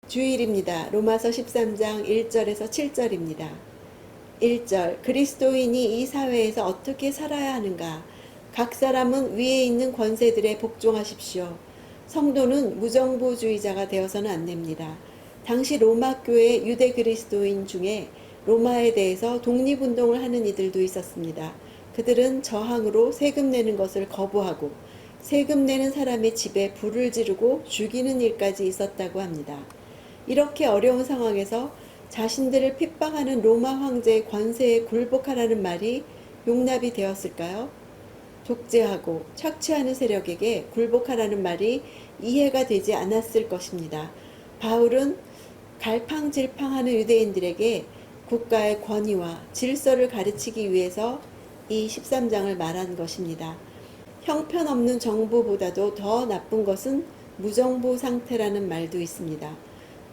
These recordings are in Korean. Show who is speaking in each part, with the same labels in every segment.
Speaker 1: 주일입니다. 로마서 13장 1절에서 7절입니다. 1절, 그리스도인이 이 사회에서 어떻게 살아야 하는가? 각 사람은 위에 있는 권세들에 복종하십시오. 성도는 무정부주의자가 되어서는 안 됩니다. 당시 로마 교회 유대 그리스도인 중에 로마에 대해서 독립운동을 하는 이들도 있었습니다. 그들은 저항으로 세금 내는 것을 거부하고 세금 내는 사람의 집에 불을 지르고 죽이는 일까지 있었다고 합니다. 이렇게 어려운 상황에서 자신들을 핍박하는 로마 황제의 권세에 굴복하라는 말이 용납이 되었을까요? 독재하고 착취하는 세력에게 굴복하라는 말이 이해가 되지 않았을 것입니다. 바울은 갈팡질팡하는 유대인들에게 국가의 권위와 질서를 가르치기 위해서 이 13장을 말한 것입니다. 형편없는 정부보다도 더 나쁜 것은 무정부 상태라는 말도 있습니다.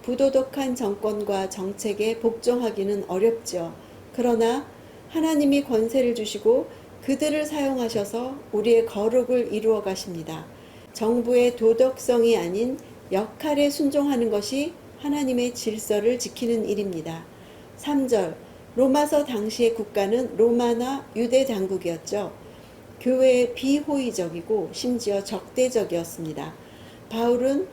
Speaker 1: 부도덕한 정권과 정책에 복종하기는 어렵죠. 그러나 하나님이 권세를 주시고 그들을 사용하셔서 우리의 거룩을 이루어 가십니다. 정부의 도덕성이 아닌 역할에 순종하는 것이 하나님의 질서를 지키는 일입니다. 3절, 로마서 당시의 국가는 로마나 유대 당국이었죠. 교회에 비호의적이고 심지어 적대적이었습니다. 바울은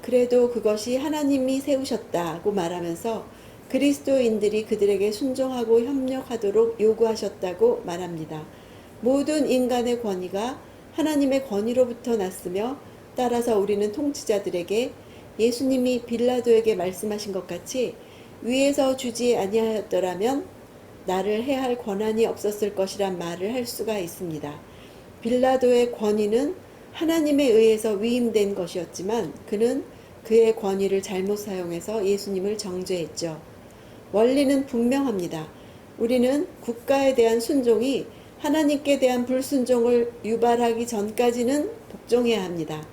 Speaker 1: 그래도 그것이 하나님이 세우셨다고 말하면서 그리스도인들이 그들에게 순종하고 협력하도록 요구하셨다고 말합니다. 모든 인간의 권위가 하나님의 권위로부터 났으며 따라서 우리는 통치자들에게 예수님이 빌라도에게 말씀하신 것 같이 위에서 주지 아니하였더라면 나를 해할 권한이 없었을 것이란 말을 할 수가 있습니다. 빌라도의 권위는 하나님에 의해서 위임된 것이었지만 그는 그의 권위를 잘못 사용해서 예수님을 정죄했죠. 원리는 분명합니다. 우리는 국가에 대한 순종이 하나님께 대한 불순종을 유발하기 전까지는 복종해야 합니다.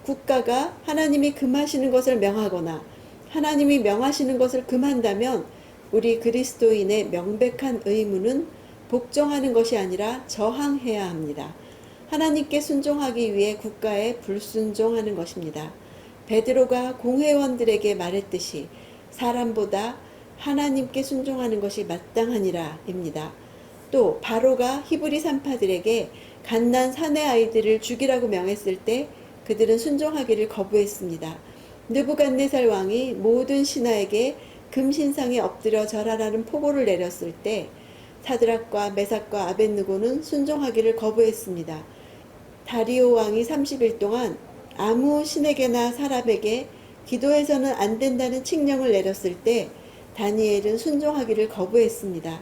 Speaker 1: 국가가 하나님이 금하시는 것을 명하거나 하나님이 명하시는 것을 금한다면 우리 그리스도인의 명백한 의무는 복종하는 것이 아니라 저항해야 합니다. 하나님께 순종하기 위해 국가에 불순종하는 것입니다. 베드로가 공회원들에게 말했듯이 사람보다 하나님께 순종하는 것이 마땅하니라 입니다. 또 바로가 히브리 산파들에게 갓난 사내 아이들을 죽이라고 명했을 때 그들은 순종하기를 거부했습니다. 느부갓네살 왕이 모든 신하에게 금신상에 엎드려 절하라는 포고를 내렸을 때 사드락과 메삭과 아벳느고는 순종하기를 거부했습니다. 다리오 왕이 30일 동안 아무 신에게나 사람에게 기도해서는 안 된다는 칙령을 내렸을 때 다니엘은 순종하기를 거부했습니다.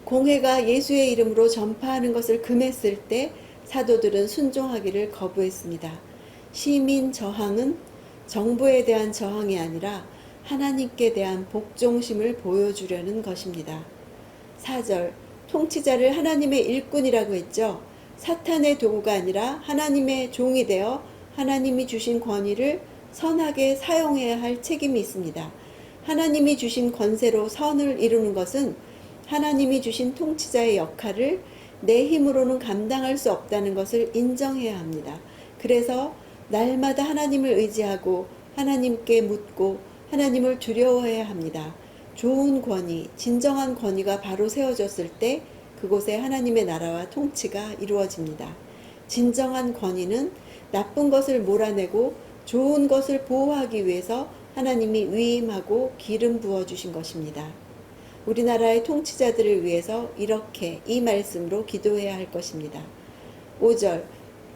Speaker 1: 공회가 예수의 이름으로 전파하는 것을 금했을 때 사도들은 순종하기를 거부했습니다. 시민 저항은 정부에 대한 저항이 아니라 하나님께 대한 복종심을 보여주려는 것입니다. 4절, 통치자를 하나님의 일꾼이라고 했죠. 사탄의 도구가 아니라 하나님의 종이 되어 하나님이 주신 권위를 선하게 사용해야 할 책임이 있습니다. 하나님이 주신 권세로 선을 이루는 것은 하나님이 주신 통치자의 역할을 내 힘으로는 감당할 수 없다는 것을 인정해야 합니다. 그래서 날마다 하나님을 의지하고 하나님께 묻고 하나님을 두려워해야 합니다. 좋은 권위, 진정한 권위가 바로 세워졌을 때 그곳에 하나님의 나라와 통치가 이루어집니다. 진정한 권위는 나쁜 것을 몰아내고 좋은 것을 보호하기 위해서 하나님이 위임하고 기름 부어주신 것입니다. 우리나라의 통치자들을 위해서 이렇게 이 말씀으로 기도해야 할 것입니다. 5절,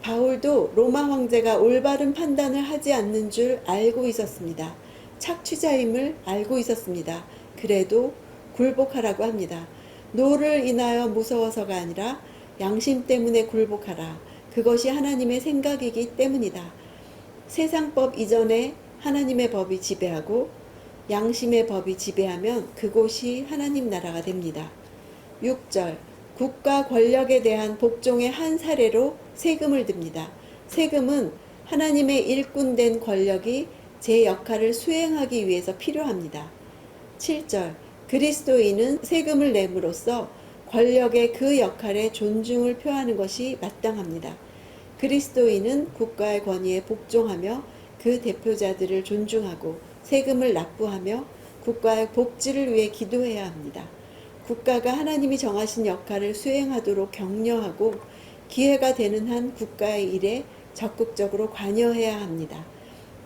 Speaker 1: 바울도 로마 황제가 올바른 판단을 하지 않는 줄 알고 있었습니다. 착취자임을 알고 있었습니다. 그래도 굴복하라고 합니다. 노를 인하여 무서워서가 아니라 양심 때문에 굴복하라. 그것이 하나님의 생각이기 때문이다. 세상법 이전에 하나님의 법이 지배하고 양심의 법이 지배하면 그곳이 하나님 나라가 됩니다. 6절, 국가 권력에 대한 복종의 한 사례로 세금을 듭니다. 세금은 하나님의 일꾼된 권력이 제 역할을 수행하기 위해서 필요합니다. 7절, 그리스도인은 세금을 내므로써 권력의 그 역할에 존중을 표하는 것이 마땅합니다. 그리스도인은 국가의 권위에 복종하며 그 대표자들을 존중하고 세금을 납부하며 국가의 복지를 위해 기도해야 합니다. 국가가 하나님이 정하신 역할을 수행하도록 격려하고 기회가 되는 한 국가의 일에 적극적으로 관여해야 합니다.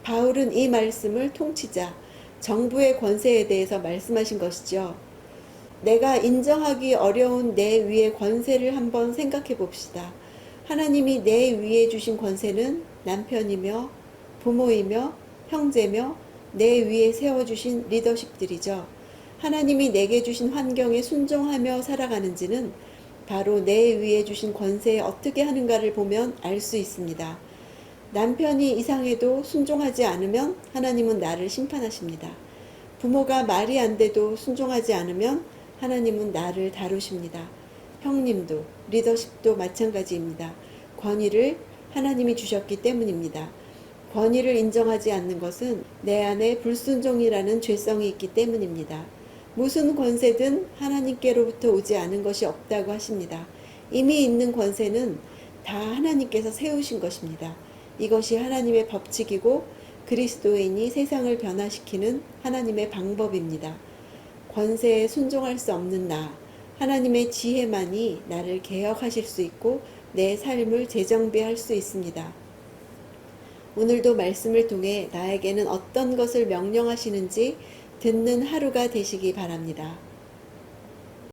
Speaker 1: 바울은 이 말씀을 통치자, 정부의 권세에 대해서 말씀하신 것이죠. 내가 인정하기 어려운 내 위의 권세를 한번 생각해 봅시다. 하나님이 내 위에 주신 권세는 남편이며 부모이며 형제며 내 위에 세워주신 리더십들이죠. 하나님이 내게 주신 환경에 순종하며 살아가는지는 바로 내 위에 주신 권세에 어떻게 하는가를 보면 알 수 있습니다. 남편이 이상해도 순종하지 않으면 하나님은 나를 심판하십니다. 부모가 말이 안 돼도 순종하지 않으면 하나님은 나를 다루십니다. 형님도 리더십도 마찬가지입니다. 권위를 하나님이 주셨기 때문입니다. 권위를 인정하지 않는 것은 내 안에 불순종이라는 죄성이 있기 때문입니다. 무슨 권세든 하나님께로부터 오지 않은 것이 없다고 하십니다. 이미 있는 권세는 다 하나님께서 세우신 것입니다. 이것이 하나님의 법칙이고 그리스도인이 세상을 변화시키는 하나님의 방법입니다. 권세에 순종할 수 없는 나, 하나님의 지혜만이 나를 개혁하실 수 있고 내 삶을 재정비할 수 있습니다. 오늘도 말씀을 통해 나에게는 어떤 것을 명령하시는지 듣는 하루가 되시기 바랍니다.